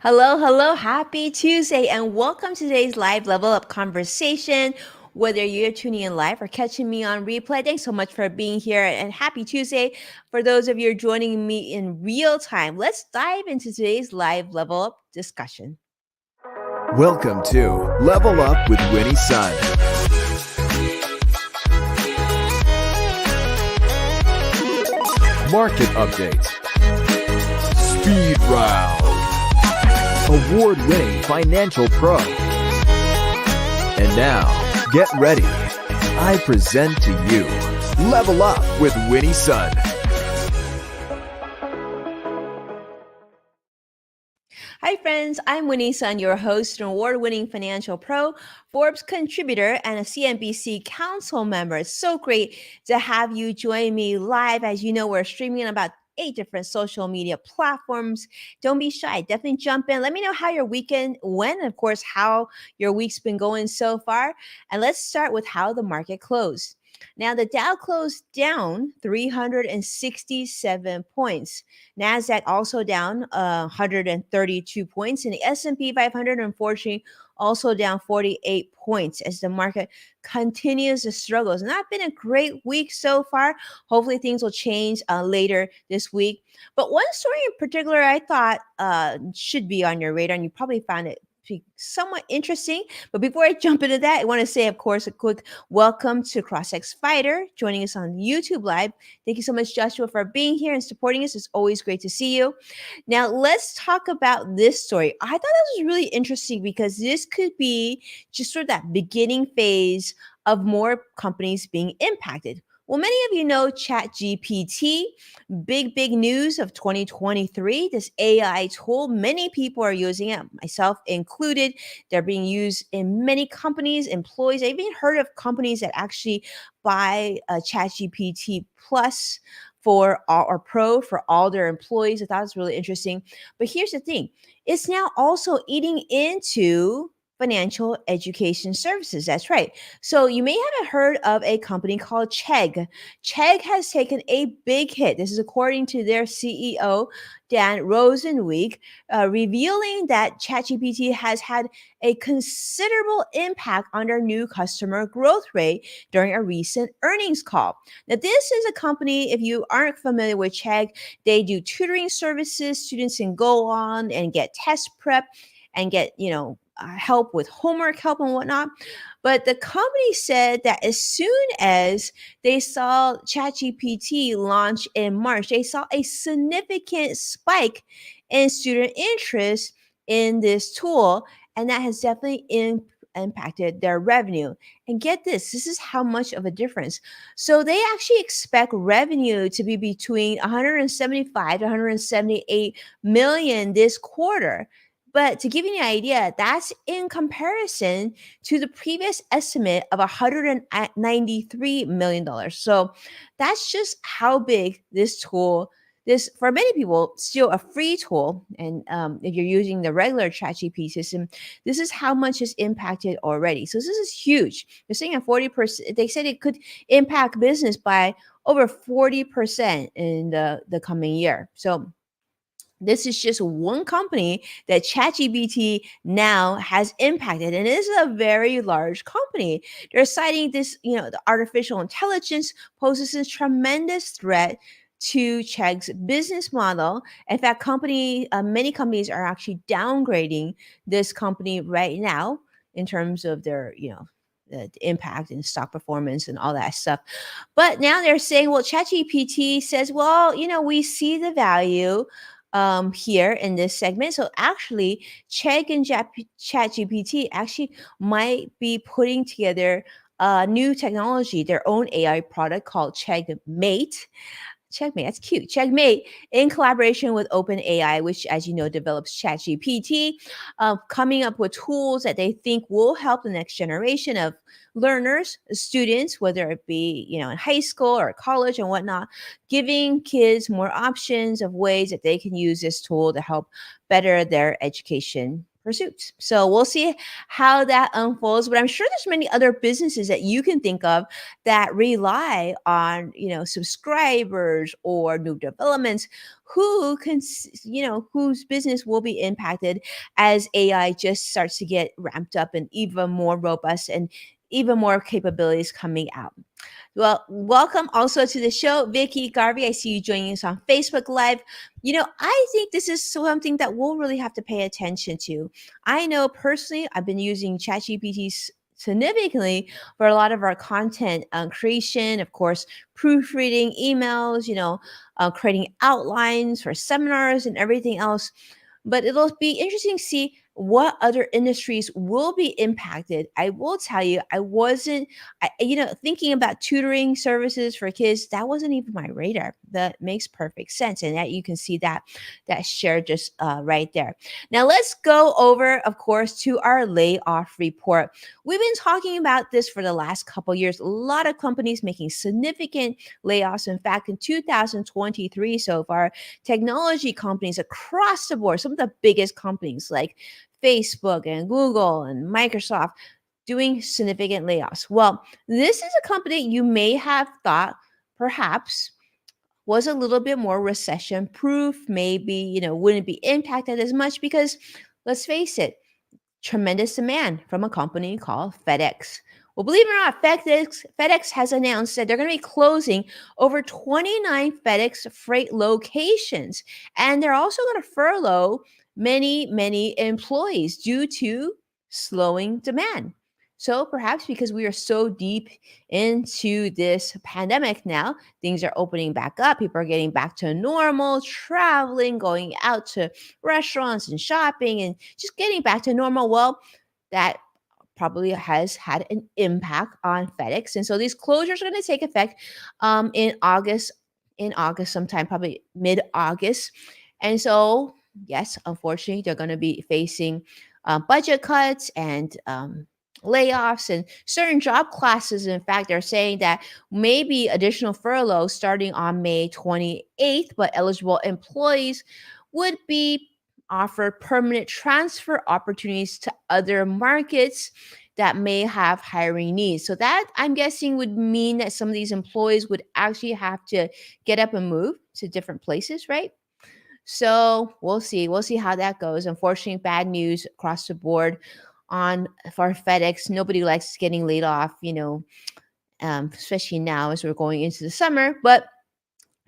Hello, hello, happy Tuesday, and welcome to today's live level up conversation. Whether you're tuning in live or catching me on replay, thanks so much for being here and happy Tuesday. For those of you joining me in real time, let's dive into today's live level up discussion. Welcome to Level Up with Winnie Sun. Market update. Speed round. Award-winning financial pro. And now, get ready. I present to you Level Up with Winnie Sun. Hi, friends. I'm Winnie Sun, your host, an award winning financial pro, Forbes contributor, and a CNBC council member. It's so great to have you join me live. As you know, we're streaming on about 8 different social media platforms. Don't be shy. Definitely jump in. Let me know how your weekend went, of course, how your week's been going so far. And let's start with how the market closed. Now, the Dow closed down 367 points. Nasdaq also down 132 points, and the S&P 500 unfortunately also down 48 points as the market continues to struggle. It's not been a great week so far. Hopefully things will change later this week. But one story in particular I thought should be on your radar, and you probably found it somewhat interesting. But before I jump into that, I want to say, of course, a quick welcome to CrossX Fighter joining us on YouTube Live. Thank you so much, Joshua, for being here and supporting us. It's always great to see you. Now, let's talk about this story. I thought this was really interesting because this could be just sort of that beginning phase of more companies being impacted. Well, many of you know Chat GPT, big news of 2023, this AI tool. Many people are using it, myself included. They're being used in many companies, employees. I even heard of companies that actually buy a Chat GPT Plus for all or pro for all their employees. I thought it was really interesting. But here's the thing, it's now also eating into financial education services. That's right. So you may have heard of a company called Chegg. Chegg has taken a big hit. This is according to their CEO, Dan Rosenweek, revealing that ChatGPT has had a considerable impact on their new customer growth rate during a recent earnings call. Now, this is a company, if you aren't familiar with Chegg, they do tutoring services. Students can go on and get test prep and get, help with homework help and whatnot. But the company said that as soon as they saw ChatGPT launch in March, they saw a significant spike in student interest in this tool. And that has definitely impacted their revenue. And get this is how much of a difference. So they actually expect revenue to be between 175 to 178 million this quarter. But to give you an idea, that's in comparison to the previous estimate of $193 million. So that's just how big this tool, this for many people, still a free tool. And if you're using the regular ChatGPT system, this is how much is impacted already. So this is huge. They're saying at 40%, they said it could impact business by over 40% in the coming year. So this is just one company that ChatGPT now has impacted, and it is a very large company. They're citing this, the artificial intelligence poses a tremendous threat to Chegg's business model. In fact, many companies are actually downgrading this company right now in terms of their, the impact and stock performance and all that stuff. But now they're saying, well, ChatGPT says, well, we see the value here in this segment. So actually, Chegg and ChatGPT actually might be putting together a new technology, their own AI product called Checkmate. Checkmate, that's cute. Checkmate, in collaboration with OpenAI, which, as you know, develops ChatGPT, coming up with tools that they think will help the next generation of learners, students, whether it be, in high school or college and whatnot, giving kids more options of ways that they can use this tool to help better their education pursuits. So we'll see how that unfolds. But I'm sure there's many other businesses that you can think of that rely on, subscribers or new developments who can, whose business will be impacted as AI just starts to get ramped up and even more robust and even more capabilities coming out. Well, welcome also to the show, Vicky Garvey. I see you joining us on Facebook Live. I think this is something that we'll really have to pay attention to. I know personally, I've been using Chat GPT significantly for a lot of our content creation, of course, proofreading emails, creating outlines for seminars and everything else. But it'll be interesting to see what other industries will be impacted. I will tell you, I wasn't, thinking about tutoring services for kids. That wasn't even my radar. That makes perfect sense, and that you can see that shared just right there. Now let's go over, of course, to our layoff report. We've been talking about this for the last couple years. A lot of companies making significant layoffs. In fact, in 2023 so far, technology companies across the board, some of the biggest companies like Facebook and Google and Microsoft doing significant layoffs. Well, this is a company you may have thought perhaps was a little bit more recession proof, maybe, wouldn't be impacted as much because let's face it, tremendous demand from a company called FedEx. Well, believe it or not, FedEx has announced that they're going to be closing over 29 FedEx freight locations. And they're also going to furlough many, many employees due to slowing demand. So perhaps because we are so deep into this pandemic now, things are opening back up. People are getting back to normal, traveling, going out to restaurants and shopping and just getting back to normal. Well, that probably has had an impact on FedEx. And so these closures are going to take effect in August sometime, probably mid-August. And so, yes, unfortunately, they're going to be facing budget cuts and layoffs and certain job classes. In fact, they're saying that maybe additional furloughs starting on May 28th, but eligible employees would be offered permanent transfer opportunities to other markets that may have hiring needs. So that I'm guessing would mean that some of these employees would actually have to get up and move to different places, right? So we'll see. We'll see how that goes. Unfortunately, bad news across the board on for FedEx. Nobody likes getting laid off, especially now as we're going into the summer. But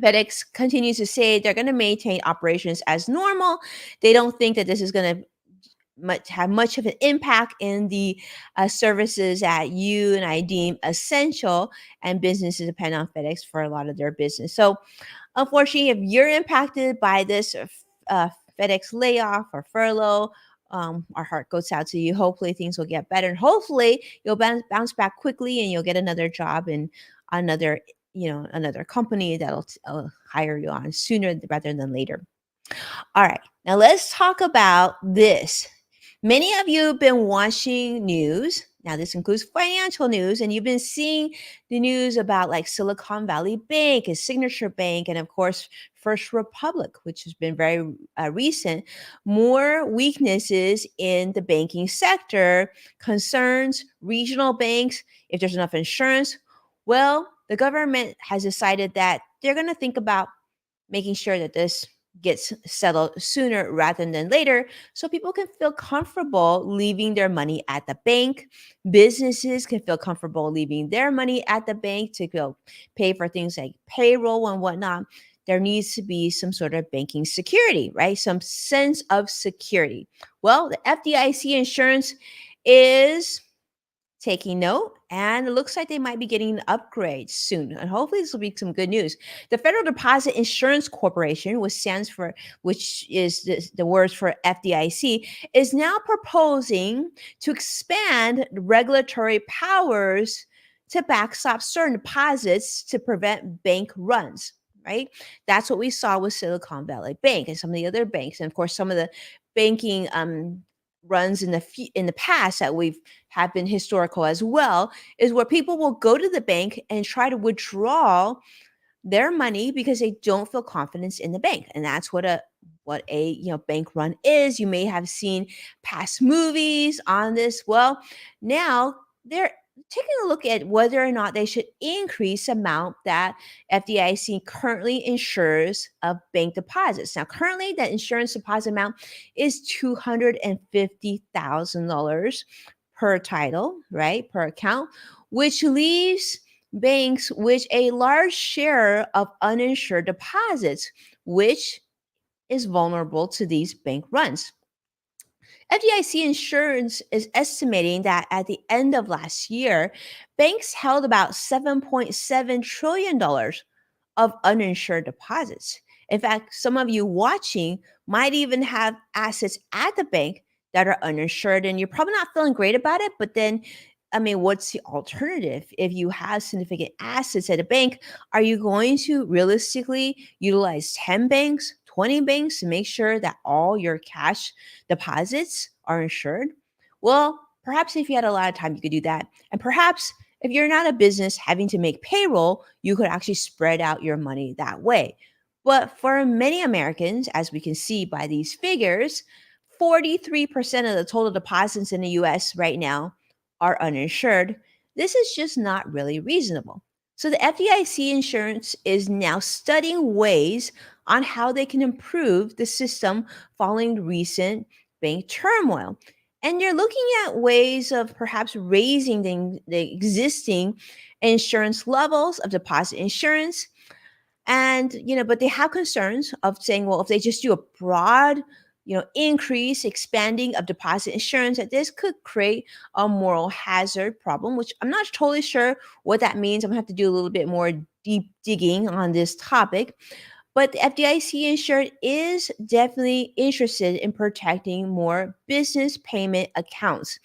FedEx continues to say they're going to maintain operations as normal. They don't think that this is going to have much of an impact in the services that you and I deem essential, and businesses depend on FedEx for a lot of their business. So, unfortunately, if you're impacted by this FedEx layoff or furlough, our heart goes out to you. Hopefully, things will get better, and hopefully, you'll bounce back quickly, and you'll get another job in another another company that'll hire you on sooner rather than later. All right, now let's talk about this. Many of you have been watching news. Now, this includes financial news, and you've been seeing the news about like Silicon Valley Bank and Signature Bank, and of course, First Republic, which has been very recent. More weaknesses in the banking sector, concerns regional banks, if there's enough insurance. Well, the government has decided that they're going to think about making sure that this gets settled sooner rather than later so people can feel comfortable leaving their money at the bank. Businesses can feel comfortable leaving their money at the bank to go pay for things like payroll and whatnot. There needs to be some sort of banking security, right? Some sense of security. Well, the FDIC insurance is taking note, and it looks like they might be getting an upgrade soon. And hopefully this will be some good news. The Federal Deposit Insurance Corporation, which is the words for FDIC, is now proposing to expand regulatory powers to backstop certain deposits to prevent bank runs. Right? That's what we saw with Silicon Valley Bank and some of the other banks, and of course some of the banking runs in the past that we've have been historical as well, is where people will go to the bank and try to withdraw their money because they don't feel confidence in the bank. And that's what a what a bank run is. You may have seen past movies on this. Well, now they're taking a look at whether or not they should increase the amount that FDIC currently insures of bank deposits. Now, currently, that insurance deposit amount is $250,000 per title, right, per account, which leaves banks with a large share of uninsured deposits, which is vulnerable to these bank runs. FDIC Insurance is estimating that at the end of last year, banks held about $7.7 trillion of uninsured deposits. In fact, some of you watching might even have assets at the bank that are uninsured, and you're probably not feeling great about it. But then, I mean, what's the alternative? If you have significant assets at a bank, are you going to realistically utilize 10 banks, 20 banks to make sure that all your cash deposits are insured? Well, perhaps if you had a lot of time, you could do that. And perhaps if you're not a business having to make payroll, you could actually spread out your money that way. But for many Americans, as we can see by these figures, 43% of the total deposits in the US right now are uninsured. This is just not really reasonable. So the FDIC insurance is now studying ways on how they can improve the system following recent bank turmoil. And you're looking at ways of perhaps raising the existing insurance levels of deposit insurance. And but they have concerns of saying, well, if they just do a broad increase, expanding of deposit insurance, that this could create a moral hazard problem, which I'm not totally sure what that means. I'm gonna have to do a little bit more deep digging on this topic. But the FDIC insured is definitely interested in protecting more business payment accounts.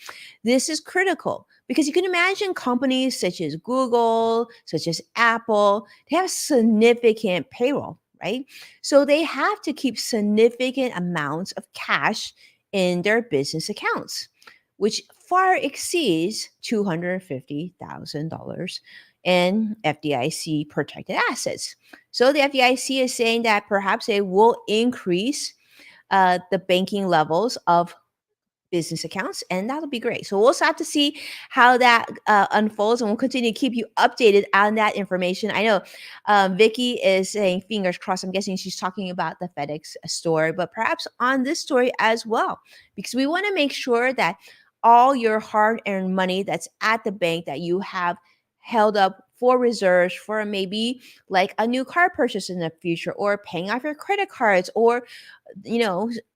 This is critical because you can imagine companies such as Google, such as Apple, they have significant payroll, right? So they have to keep significant amounts of cash in their business accounts, which far exceeds $250,000 in FDIC protected assets. So the FDIC is saying that perhaps they will increase the banking levels of business accounts, and that'll be great. So we'll also have to see how that unfolds, and we'll continue to keep you updated on that information. I know Vicky is saying fingers crossed. I'm guessing she's talking about the FedEx story, but perhaps on this story as well, because we want to make sure that all your hard-earned money that's at the bank that you have held up for reserves for maybe like a new car purchase in the future, or paying off your credit cards, or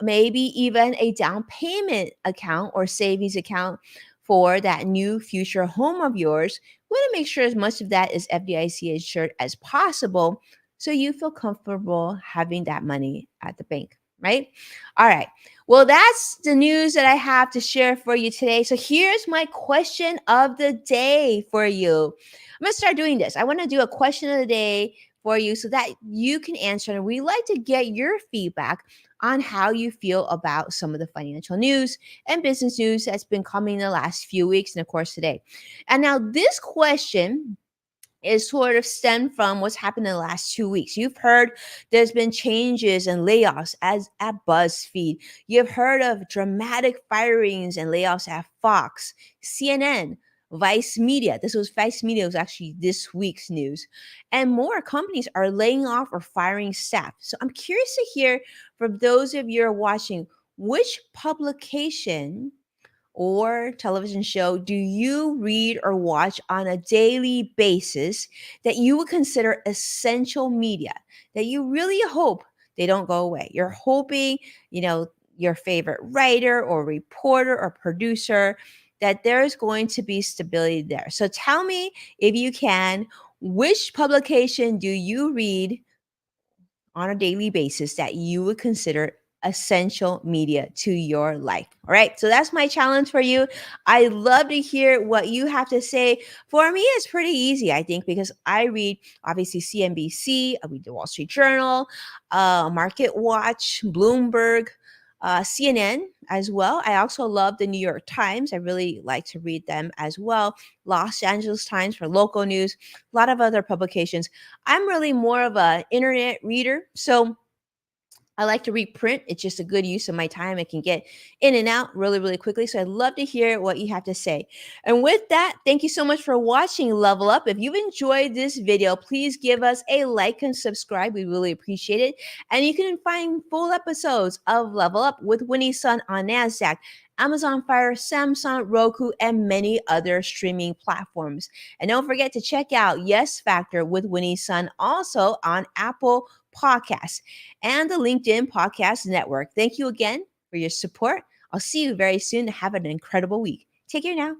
maybe even a down payment account or savings account for that new future home of yours. We want to make sure as much of that is FDIC insured as possible so you feel comfortable having that money at the bank, right? All right. Well, that's the news that I have to share for you today. So here's my question of the day for you. I'm going to start doing this. I want to do a question of the day for you so that you can answer. And we like to get your feedback on how you feel about some of the financial news and business news that's been coming in the last few weeks and, of course, today. And now this question is sort of stemmed from what's happened in the last 2 weeks. You've heard there's been changes and layoffs as at BuzzFeed. You've heard of dramatic firings and layoffs at Fox, CNN, Vice Media. Vice Media was actually this week's news. And more companies are laying off or firing staff. So I'm curious to hear from those of you who are watching, which publication or television show do you read or watch on a daily basis that you would consider essential media, that you really hope they don't go away? You're hoping, your favorite writer or reporter or producer, that there's going to be stability there. So tell me, if you can, which publication do you read on a daily basis that you would consider essential media to your life? All right. So that's my challenge for you. I love to hear what you have to say. For me, it's pretty easy, I think, because I read obviously CNBC, I read the Wall Street Journal, Market Watch, Bloomberg, CNN as well. I also love the New York Times. I really like to read them as well. Los Angeles Times for local news, a lot of other publications. I'm really more of an internet reader. So I like to reprint. It's just a good use of my time. I can get in and out really, really quickly. So I'd love to hear what you have to say. And with that, thank you so much for watching Level Up. If you've enjoyed this video, please give us a like and subscribe. We really appreciate it. And you can find full episodes of Level Up with Winnie's Son on NASDAQ, Amazon Fire, Samsung, Roku, and many other streaming platforms. And don't forget to check out Yes Factor with Winnie's Son also on Apple Podcasts and the LinkedIn Podcast Network. Thank you again for your support. I'll see you very soon. Have an incredible week. Take care now.